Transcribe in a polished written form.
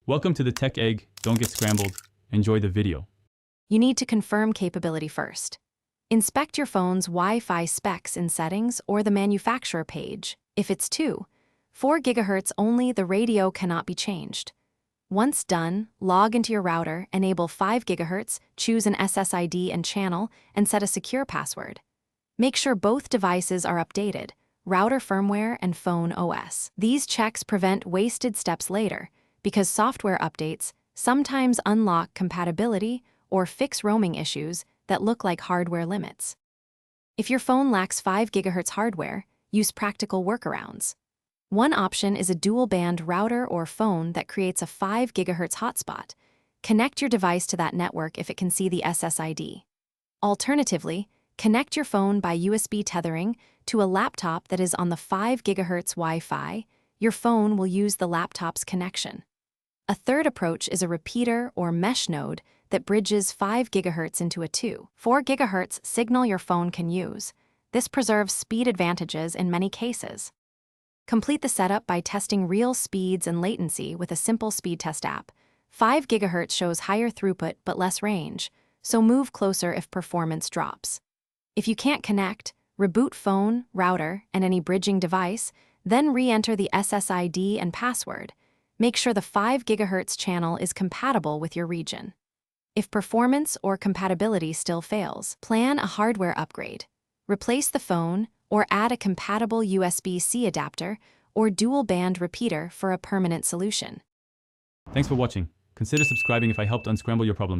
Welcome to the Tech Egg. Don't get scrambled. Enjoy the video. You need to confirm capability first. Inspect your phone's Wi-Fi specs in settings or the manufacturer page. If it's 2.4 GHz only, the radio cannot be changed. Once done, log into your router, enable 5 GHz, choose an SSID and channel, and set a secure password. Make sure both devices are updated, router firmware and phone OS. These checks prevent wasted steps later, because software updates sometimes unlock compatibility or fix roaming issues that look like hardware limits. If your phone lacks 5 GHz hardware, use practical workarounds. One option is a dual-band router or phone that creates a 5 GHz hotspot. Connect your device to that network if it can see the SSID. Alternatively, connect your phone by USB tethering to a laptop that is on the 5 GHz Wi-Fi. Your phone will use the laptop's connection. A third approach is a repeater or mesh node that bridges 5 GHz into a 2.4 GHz signal your phone can use. This preserves speed advantages in many cases. Complete the setup by testing real speeds and latency with a simple speed test app. 5 GHz shows higher throughput but less range, so move closer if performance drops. If you can't connect, reboot phone, router, and any bridging device, then re-enter the SSID and password. Make sure the 5 GHz channel is compatible with your region. If performance or compatibility still fails, plan a hardware upgrade. Replace the phone or add a compatible USB-C adapter or dual-band repeater for a permanent solution. Thanks for watching. Consider subscribing if I helped unscramble your problems.